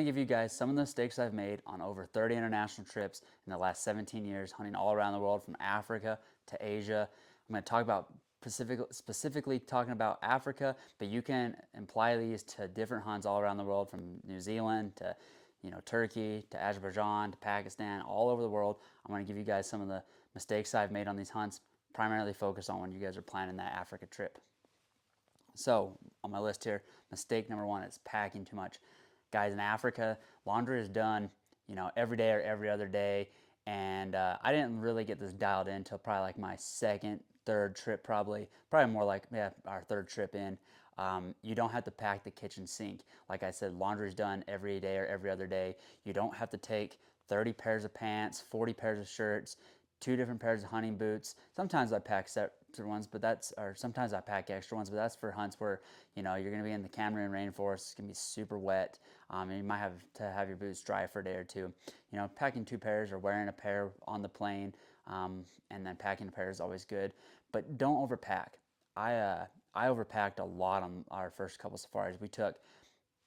give you guys some of the mistakes I've made on over 30 international trips in the last 17 years, hunting all around the world from Africa to Asia. I'm going to talk about specifically talking about Africa, but you can apply these to different hunts all around the world, from New Zealand to Turkey to Azerbaijan to Pakistan, all over the world. I'm going to give you guys some of the mistakes I've made on these hunts, primarily focused on when you guys are planning that Africa trip. So on my list here, mistake number one is packing too much. Guys, in Africa, laundry is done, every day or every other day. And I didn't really get this dialed in until probably like my second, third trip, probably more like our third trip in. You don't have to pack the kitchen sink. Like I said, laundry is done every day or every other day. You don't have to take 30 pairs of pants, 40 pairs of shirts, two different pairs of hunting boots. Sometimes I pack separate ones, or sometimes I pack extra ones, but that's for hunts where you're going to be in the Cameroon rainforest. It's going to be super wet, and you might have to have your boots dry for a day or two. Packing two pairs or wearing a pair on the plane, and then packing a pair is always good, but don't overpack. I overpacked a lot on our first couple safaris. We took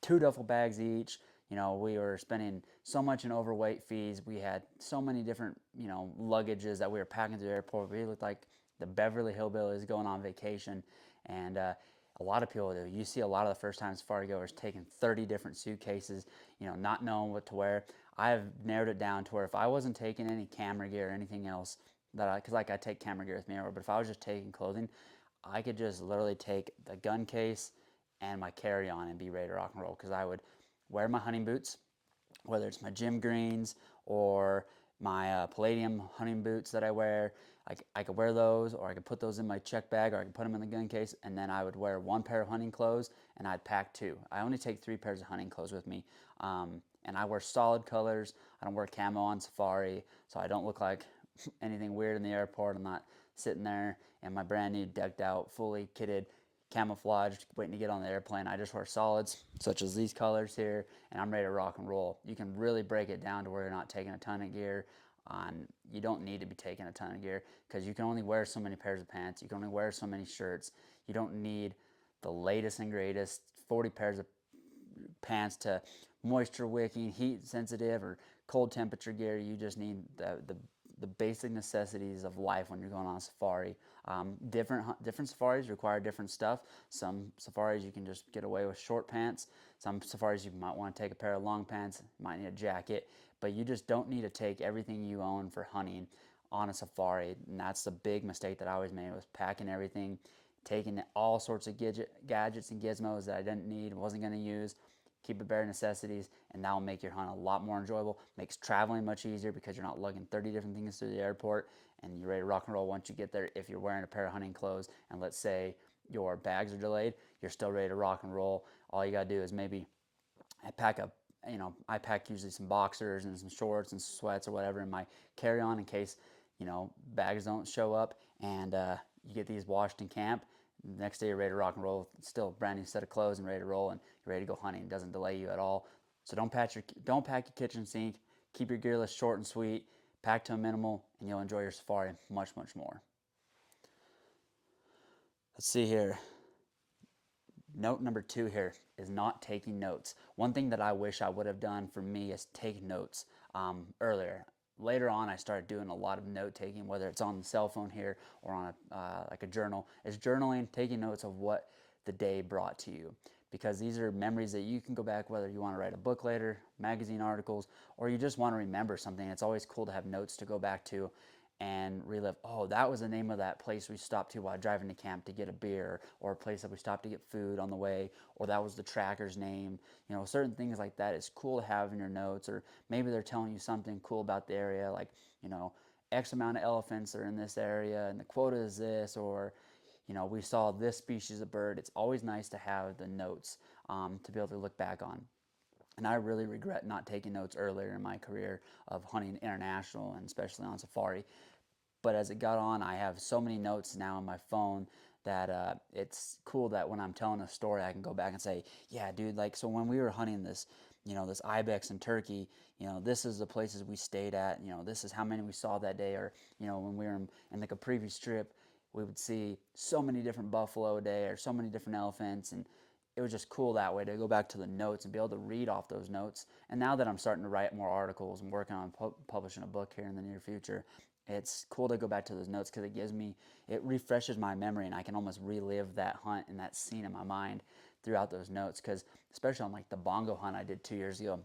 two duffel bags each. We were spending so much in overweight fees. We had so many different, luggages that we were packing to the airport. We looked like the Beverly Hillbillies going on vacation. And a lot of people do. You see a lot of the first-time safari goers taking 30 different suitcases, not knowing what to wear. I've narrowed it down to where if I wasn't taking any camera gear or anything else, because I take camera gear with me, but if I was just taking clothing, I could just literally take the gun case and my carry-on and be ready to rock and roll, because I would wear my hunting boots, whether it's my gym greens or my palladium hunting boots that I wear. I could wear those, or I could put those in my check bag, or I could put them in the gun case, and then I would wear one pair of hunting clothes, and I'd pack two. I only take 3 pairs of hunting clothes with me, and I wear solid colors. I don't wear camo on safari, so I don't look like anything weird in the airport. I'm not sitting there in my brand new decked out, fully kitted, camouflaged, waiting to get on the airplane. I just wear solids, such as these colors here, and I'm ready to rock and roll. You can really break it down to where you're not taking a ton of gear. You don't need to be taking a ton of gear, because you can only wear so many pairs of pants. You can only wear so many shirts. You don't need the latest and greatest 40 pairs of pants to moisture wicking, heat sensitive, or cold temperature gear. You just need the basic necessities of life when you're going on a safari. Different safaris require different stuff. Some safaris you can just get away with short pants. Some safaris you might want to take a pair of long pants, you might need a jacket, but you just don't need to take everything you own for hunting on a safari. And that's the big mistake that I always made, was packing everything, taking all sorts of gadgets and gizmos that I didn't need, wasn't going to use. Keep it bare necessities, and that will make your hunt a lot more enjoyable. Makes traveling much easier, because you're not lugging 30 different things through the airport, and you're ready to rock and roll once you get there. If you're wearing a pair of hunting clothes and let's say your bags are delayed, you're still ready to rock and roll. All you got to do is maybe I pack usually some boxers and some shorts and sweats or whatever in my carry-on, in case bags don't show up, and you get these washed in camp. Next day you're ready to rock and roll, still a brand new set of clothes and ready to roll, and you're ready to go hunting. It doesn't delay you at all. So don't pack your kitchen sink. Keep your gear list short and sweet. Pack to a minimal, and you'll enjoy your safari much, much more. Let's see here. Note number 2 here is not taking notes. One thing that I wish I would have done for me is take notes earlier. Later on, I started doing a lot of note taking, whether it's on the cell phone here or on like a journal. It's journaling, taking notes of what the day brought to you, because these are memories that you can go back, whether you want to write a book later, magazine articles, or you just want to remember something. It's always cool to have notes to go back to and relive. Oh, that was the name of that place we stopped to while driving to camp to get a beer, or a place that we stopped to get food on the way, or that was the tracker's name. Certain things like that is cool to have in your notes. Or maybe they're telling you something cool about the area, like X amount of elephants are in this area and the quota is this, or we saw this species of bird. It's always nice to have the notes to be able to look back on. And I really regret not taking notes earlier in my career of hunting international, and especially on safari. But as it got on, I have so many notes now on my phone that it's cool that when I'm telling a story, I can go back and say, yeah, dude, so when we were hunting this, this ibex in Turkey, this is the places we stayed at, this is how many we saw that day. Or, when we were in the Caprivi Strip, we would see so many different buffalo a day, or so many different elephants, and it was just cool that way to go back to the notes and be able to read off those notes. And now that I'm starting to write more articles and working on publishing a book here in the near future, it's cool to go back to those notes because it refreshes my memory, and I can almost relive that hunt and that scene in my mind throughout those notes. Because especially on like the bongo hunt I did 2 years ago,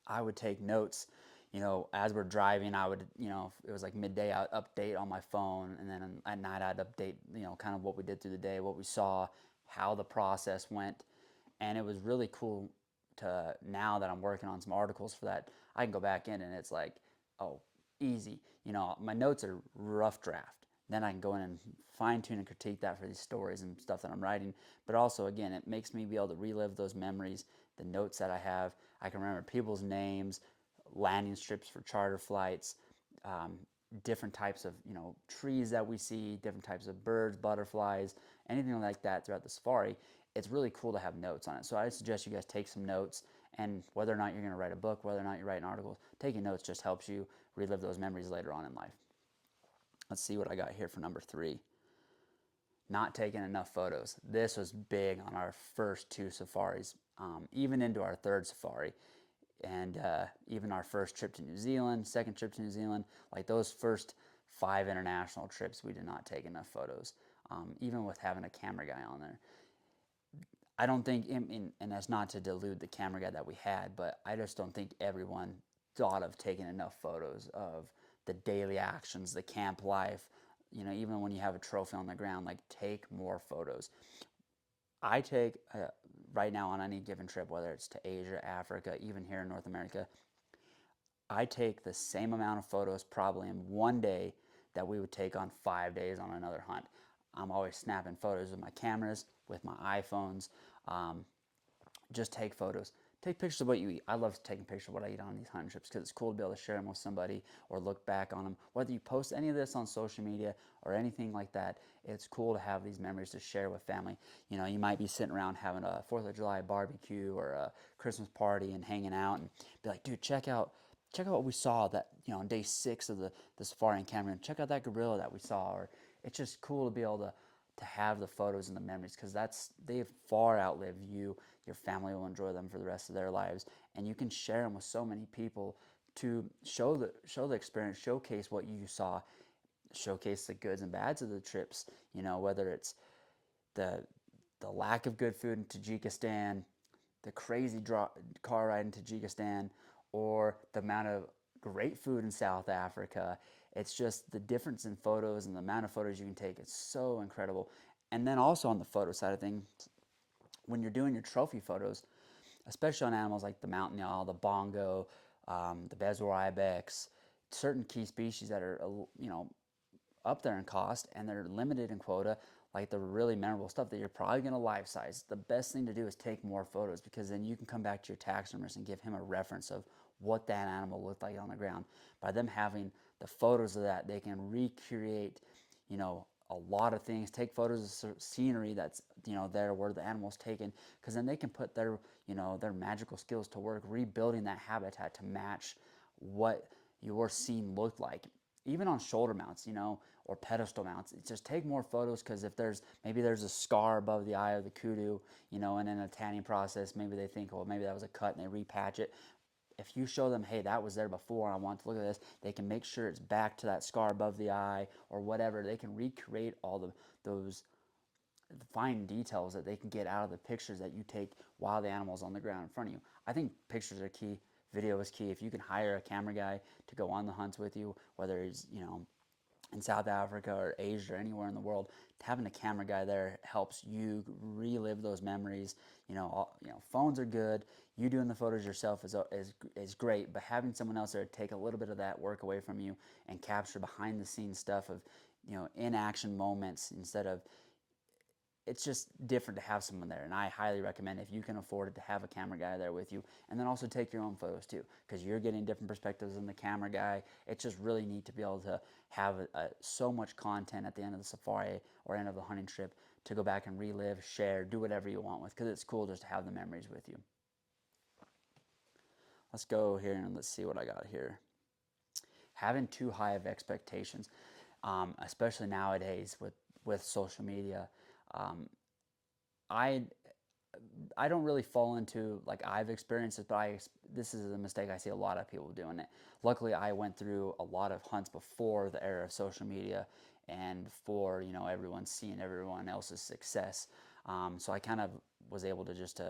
I would take notes, as we're driving. I would, if it was like midday, I'd update on my phone, and then at night I'd update, kind of what we did through the day, what we saw, how the process went. And it was really cool to, now that I'm working on some articles for that, I can go back in and it's like, oh, easy. My notes are rough draft. Then I can go in and fine tune and critique that for these stories and stuff that I'm writing. But also, again, it makes me be able to relive those memories, the notes that I have. I can remember people's names, landing strips for charter flights, um, different types of trees that we see, different types of birds, butterflies, anything like that throughout the safari. It's really cool to have notes on it. So I suggest you guys take some notes, and whether or not you're going to write a book, whether or not you're writing articles, taking notes just helps you relive those memories later on in life. Let's see what I got here for number 3. Not taking enough photos. This was big on our first 2 safaris, even into our 3rd safari, and even our first trip to New Zealand, second trip to New Zealand. Like those first 5 international trips, we did not take enough photos, even with having a camera guy on there. I don't think, and that's not to delude the camera guy that we had, but I just don't think everyone thought of taking enough photos of the daily actions, the camp life. Even when you have a trophy on the ground, like take more photos. I take, right now on any given trip, whether it's to Asia, Africa, even here in North America, I take the same amount of photos probably in one day that we would take on 5 days on another hunt. I'm always snapping photos with my cameras, with my iPhones. Just take photos. Take pictures of what you eat. I love taking pictures of what I eat on these hunting trips because it's cool to be able to share them with somebody or look back on them. Whether you post any of this on social media or anything like that, it's cool to have these memories to share with family. You might be sitting around having a 4th of July barbecue or a Christmas party and hanging out and be like, dude, check out what we saw that, on day 6 of the safari in Cameroon. Check out that gorilla that we saw. Or it's just cool to be able to have the photos and the memories because they far outlive you. Your family will enjoy them for the rest of their lives, and you can share them with so many people to show the experience, showcase what you saw, showcase the goods and bads of the trips. Whether it's the lack of good food in Tajikistan, the crazy car ride in Tajikistan, or the amount of great food in South Africa. It's just the difference in photos and the amount of photos you can take. It's so incredible. And then also on the photo side of things, when you're doing your trophy photos, especially on animals like the mountain owl, the bongo, the bezoar ibex, certain key species that are up there in cost and they're limited in quota, like the really memorable stuff that you're probably going to life size, the best thing to do is take more photos because then you can come back to your taxidermist and give him a reference of what that animal looked like on the ground. By them having the photos of that, they can recreate, a lot of things, take photos of scenery that's, there where the animal's taken, because then they can put their magical skills to work rebuilding that habitat to match what your scene looked like. Even on shoulder mounts, or pedestal mounts, just take more photos because if maybe there's a scar above the eye of the kudu, and in a tanning process, maybe they think, well, maybe that was a cut and they repatch it. If you show them, hey, that was there before, I want to look at this, they can make sure it's back to that scar above the eye or whatever. They can recreate all those fine details that they can get out of the pictures that you take while the animal's on the ground in front of you. I think pictures are key. Video is key. If you can hire a camera guy to go on the hunts with you, whether he's, in South Africa or Asia or anywhere in the world, having a camera guy there helps you relive those memories. Phones are good. You doing the photos yourself is great, but having someone else there to take a little bit of that work away from you and capture behind the scenes stuff of, in action moments instead of, it's just different to have someone there. And I highly recommend, if you can afford it, to have a camera guy there with you, and then also take your own photos too, because you're getting different perspectives than the camera guy. It's just really neat to be able to have so much content at the end of the safari or end of the hunting trip to go back and relive, share, do whatever you want with, because it's cool just to have the memories with you. Let's go here and let's see what I got here. Having too high of expectations, especially nowadays with social media. I I don't really fall into, like, I've experienced it, but this is a mistake I see a lot of people doing it. Luckily, I went through a lot of hunts before the era of social media and before, everyone seeing everyone else's success. So I kind of was able to just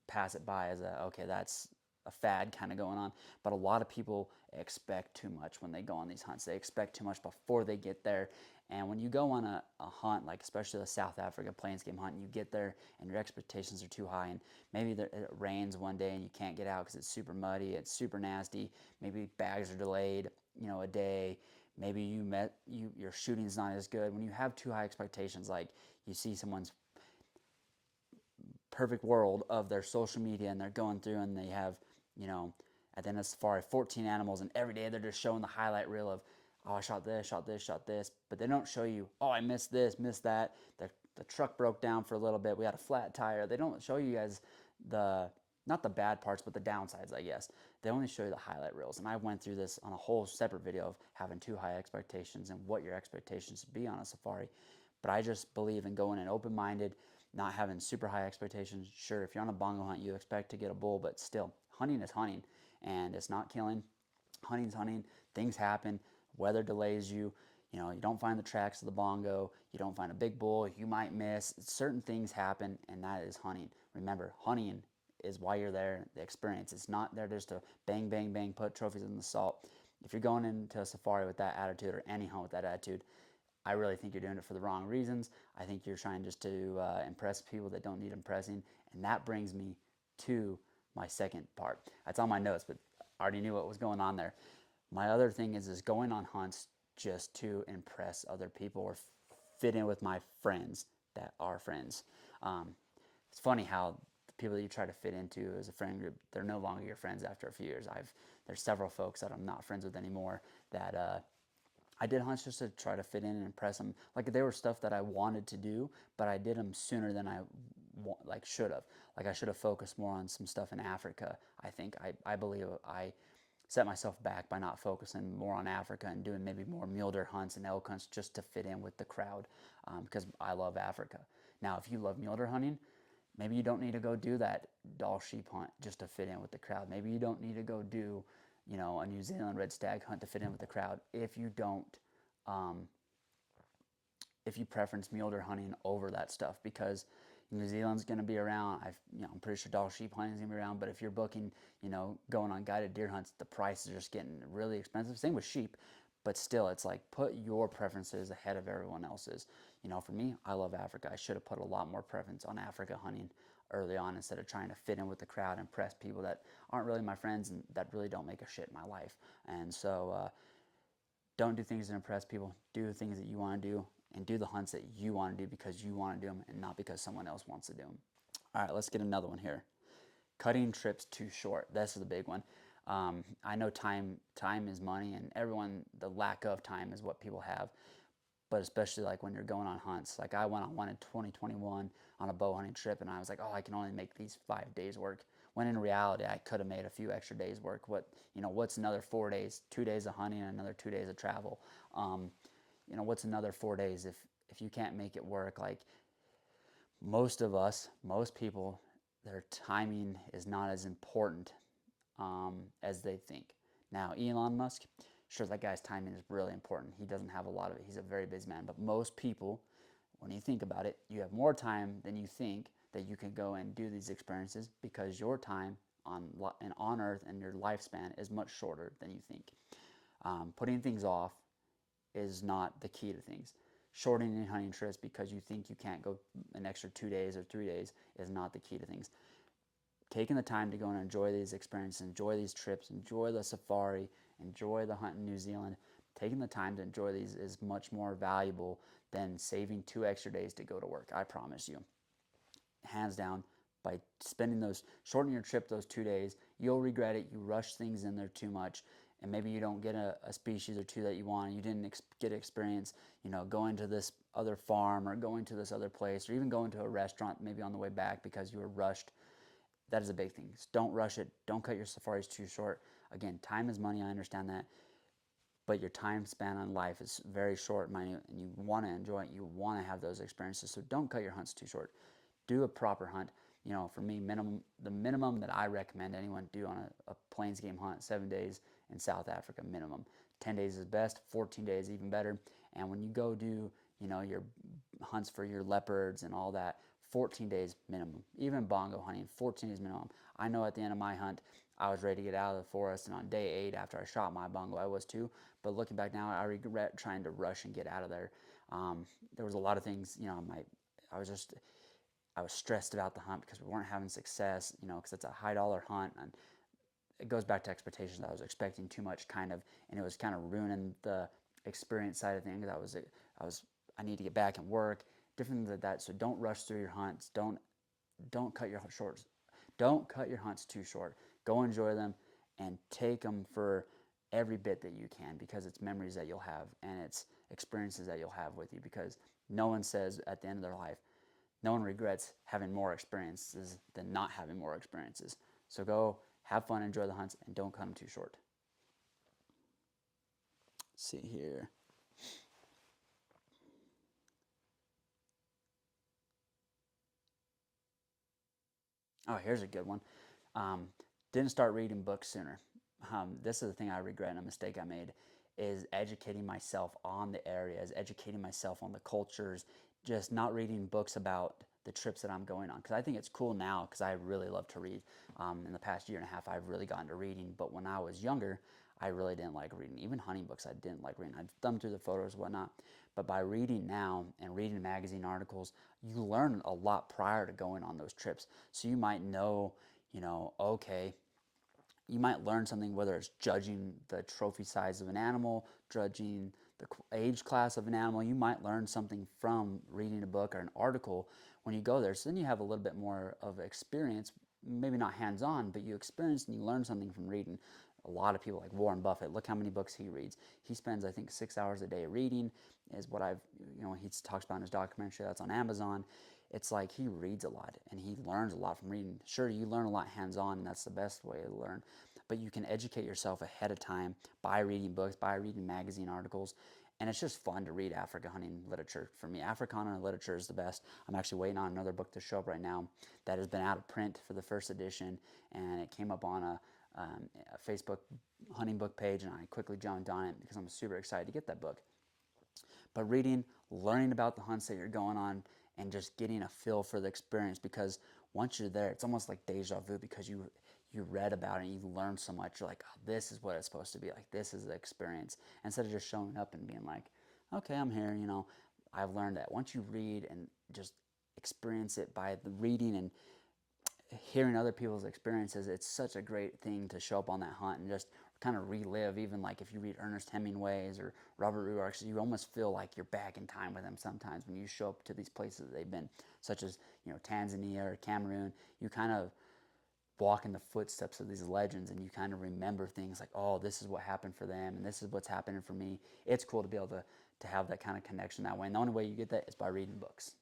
pass it by as okay, that's a fad kind of going on. But a lot of people expect too much when they go on these hunts. They expect too much before they get there. And when you go on a hunt, like especially the South Africa plains game hunt, and you get there and your expectations are too high, and maybe it rains one day and you can't get out because it's super muddy, it's super nasty. Maybe bags are delayed, a day. Maybe your shooting's not as good. When you have too high expectations, like you see someone's perfect world of their social media and they're going through and they have, at the end of safari, 14 animals, and every day they're just showing the highlight reel of, oh, I shot this, shot this, shot this, but they don't show you, oh, I missed this, missed that. The truck broke down for a little bit. We had a flat tire. They don't show you guys not the bad parts, but the downsides, I guess. They only show you the highlight reels. And I went through this on a whole separate video of having too high expectations and what your expectations should be on a safari. But I just believe in going in open-minded, not having super high expectations. Sure, if you're on a bongo hunt, you expect to get a bull, but still, hunting is hunting, and it's not killing. Hunting's hunting. Things happen. Weather delays you. You don't find the tracks of the bongo. You don't find a big bull. You might miss. Certain things happen, and that is hunting. Remember, hunting is why you're there. The experience. It's not there just to bang, bang, bang, put trophies in the salt. If you're going into a safari with that attitude, or any hunt with that attitude, I really think you're doing it for the wrong reasons. I think you're trying just to impress people that don't need impressing. And that brings me to my second part. That's on my notes, but I already knew what was going on there. My other thing is going on hunts just to impress other people or fit in with my friends that are friends. It's funny how the people that you try to fit into as a friend group, they're no longer your friends after a few years. There's several folks that I'm not friends with anymore that I did hunts just to try to fit in and impress them. Like, they were stuff that I wanted to do, but I did them sooner than I should have. Like, I should have focused more on some stuff in Africa. I believe I set myself back by not focusing more on Africa and doing maybe more mule deer hunts and elk hunts just to fit in with the crowd, because I love Africa. Now, if you love mule deer hunting, maybe you don't need to go do that Dall sheep hunt just to fit in with the crowd. Maybe you don't need to go do a New Zealand red stag hunt to fit in with the crowd. If you don't, if you preference mule deer hunting over that stuff, because New Zealand's going to be around. I'm pretty sure Dall sheep hunting is going to be around. But if you're booking, going on guided deer hunts, the prices are just getting really expensive. Same with sheep, but still, it's like, put your preferences ahead of everyone else's. For me, I love Africa. I should have put a lot more preference on Africa hunting early on instead of trying to fit in with the crowd and impress people that aren't really my friends and that really don't make a shit in my life. And so, don't do things to impress people. Do the things that you want to do, and do the hunts that you want to do because you want to do them and not because someone else wants to do them. All right, let's get another one here. Cutting trips too short. This is the big one. I know time is money, and the lack of time is what people have. But especially like when you're going on hunts. Like, I went on one in 2021 on a bow hunting trip, and I was like, oh, I can only make these 5 days work. When in reality, I could have made a few extra days work. What's another 4 days? 2 days of hunting and another 2 days of travel. What's another 4 days if you can't make it work? Like, most people, their timing is not as important as they think. Now, Elon Musk, sure, that guy's timing is really important. He doesn't have a lot of it. He's a very busy man. But most people, when you think about it, you have more time than you think that you can go and do these experiences, because your time on Earth and your lifespan is much shorter than you think. Putting things off is not the key to things. Shortening hunting trips because you think you can't go an extra 2 days or 3 days is not the key to things. Taking the time to go and enjoy these experiences, enjoy these trips, enjoy the safari, enjoy the hunt in New Zealand, taking the time to enjoy these is much more valuable than saving 2 extra days to go to work. I promise you. Hands down, by shortening your trip those 2 days, you'll regret it. You rush things in there too much, and maybe you don't get a species or two that you want. You didn't get experience, going to this other farm or going to this other place or even going to a restaurant maybe on the way back because you were rushed. That is a big thing. Just don't rush it. Don't cut your safaris too short. Again, time is money. I understand that. But your time span on life is very short, minute, and you want to enjoy it. You want to have those experiences. So don't cut your hunts too short. Do a proper hunt. For me, the minimum that I recommend anyone do on a plains game hunt, 7 days in South Africa minimum. 10 days is best, 14 days even better. And when you go do, your hunts for your leopards and all that, 14 days minimum. Even bongo hunting, 14 days minimum. I know at the end of my hunt, I was ready to get out of the forest, and on day 8, after I shot my bongo, I was too. But looking back now, I regret trying to rush and get out of there. There was a lot of things, I was just, I was stressed about the hunt because we weren't having success, because it's a high dollar hunt, and it goes back to expectations. I was expecting too much, and it was kind of ruining the experience side of things. I need to get back and work, different than that. So don't rush through your hunts. Don't cut your shorts. Don't cut your hunts too short. Go enjoy them and take them for every bit that you can, because it's memories that you'll have and it's experiences that you'll have with you, because no one says at the end of their life, no one regrets having more experiences than not having more experiences. So go have fun, enjoy the hunts, and don't cut them too short. Let's see here. Oh, here's a good one. Didn't start reading books sooner. This is the thing I regret, and a mistake I made, is educating myself on the areas, educating myself on the cultures, just not reading books about the trips that I'm going on. Because I think it's cool now, because I really love to read. In the past year and a half, I've really gotten to reading. But when I was younger, I really didn't like reading. Even hunting books, I didn't like reading. I'd thumb through the photos and whatnot. But by reading now and reading magazine articles, you learn a lot prior to going on those trips. So you might know, okay, you might learn something, whether it's judging the trophy size of an animal, judging the age class of an animal. You might learn something from reading a book or an article when you go there. So then you have a little bit more of experience, maybe not hands-on, but you experience and you learn something from reading. A lot of people, like Warren Buffett, look how many books he reads. He spends, I think, 6 hours a day reading, is what he talks about in his documentary that's on Amazon. It's like he reads a lot and he learns a lot from reading. Sure, you learn a lot hands-on, and that's the best way to learn. But you can educate yourself ahead of time by reading books, by reading magazine articles. And it's just fun to read Africa hunting literature. For me, Africana literature is the best. I'm actually waiting on another book to show up right now that has been out of print for the first edition, and it came up on a Facebook hunting book page, and I quickly jumped on it because I'm super excited to get that book. But reading, learning about the hunts that you're going on, and just getting a feel for the experience, because once you're there, it's almost like deja vu, because you read about it and you learn so much. You're like, oh, this is what it's supposed to be like. This is the experience. Instead of just showing up and being like, okay, I'm here. I've learned that once you read and just experience it by the reading and hearing other people's experiences, it's such a great thing to show up on that hunt and just kind of relive. Even like if you read Ernest Hemingway's or Robert Ruark's, you almost feel like you're back in time with them sometimes when you show up to these places that they've been, such as Tanzania or Cameroon. You kind of walk in the footsteps of these legends, and you kind of remember things like, oh, this is what happened for them, and this is what's happening for me. It's cool to be able to have that kind of connection that way, and the only way you get that is by reading books.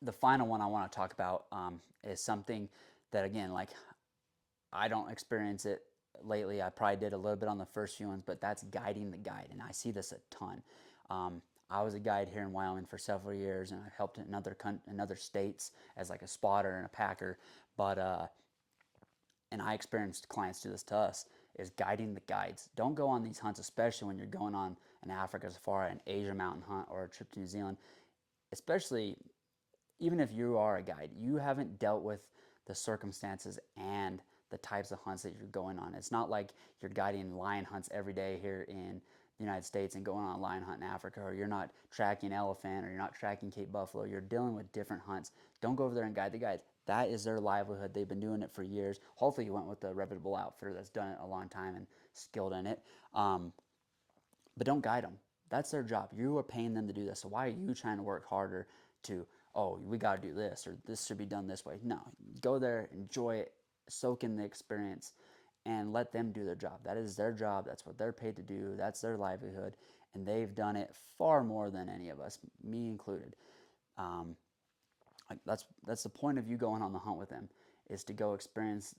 The final one I want to talk about is something that, again, like, I don't experience it lately. I probably did a little bit on the first few ones, but that's guiding the guide, and I see this a ton. I was a guide here in Wyoming for several years, and I've helped in other states as like a spotter and a packer. But and I experienced clients do this to us, is guiding the guides. Don't go on these hunts, especially when you're going on an Africa safari, an Asia mountain hunt, or a trip to New Zealand. Especially, even if you are a guide, you haven't dealt with the circumstances and the types of hunts that you're going on. It's not like you're guiding lion hunts every day here in the United States and going on a lion hunt in Africa, or you're not tracking elephant, or you're not tracking Cape buffalo. You're dealing with different hunts. Don't go over there and guide the guides. That is their livelihood. They've been doing it for years. Hopefully you went with a reputable outfitter that's done it a long time and skilled in it. But don't guide them. That's their job. You are paying them to do this. So why are you trying to work harder to, oh, we got to do this, or this should be done this way? No, go there, enjoy it, soak in the experience, and let them do their job. That is their job. That's what they're paid to do. That's their livelihood. And they've done it far more than any of us, me included. Like that's the point of you going on the hunt with them, is to go experience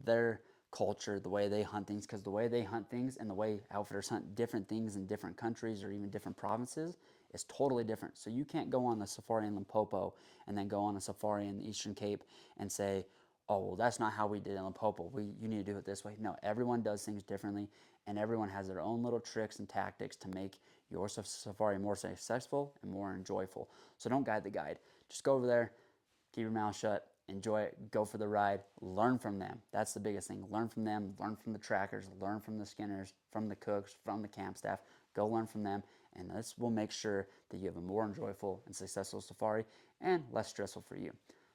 their culture, the way they hunt things, because the way they hunt things and the way outfitters hunt different things in different countries or even different provinces is totally different. So you can't go on the safari in Limpopo and then go on a safari in the Eastern Cape and say, oh, well, that's not how we did in Limpopo. You need to do it this way. No, everyone does things differently, and everyone has their own little tricks and tactics to make your safari more successful and more enjoyable. So don't guide the guide. Just go over there, keep your mouth shut, enjoy it, go for the ride, learn from them. That's the biggest thing. Learn from them, learn from the trackers, learn from the skinners, from the cooks, from the camp staff. Go learn from them, and this will make sure that you have a more enjoyable and successful safari and less stressful for you.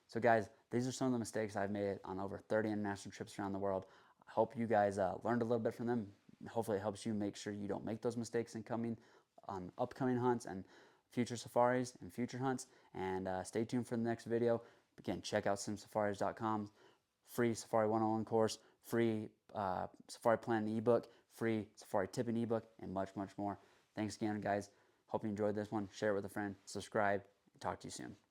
So guys, these are some of the mistakes I've made on over 30 international trips around the world. I hope you guys learned a little bit from them. Hopefully it helps you make sure you don't make those mistakes on upcoming hunts and future safaris and future hunts. And stay tuned for the next video. Again, check out simsafaris.com, free Safari 101 course, free Safari Plan ebook, free Safari Tipping ebook, and much, much more. Thanks again, guys. Hope you enjoyed this one. Share it with a friend. Subscribe. Talk to you soon.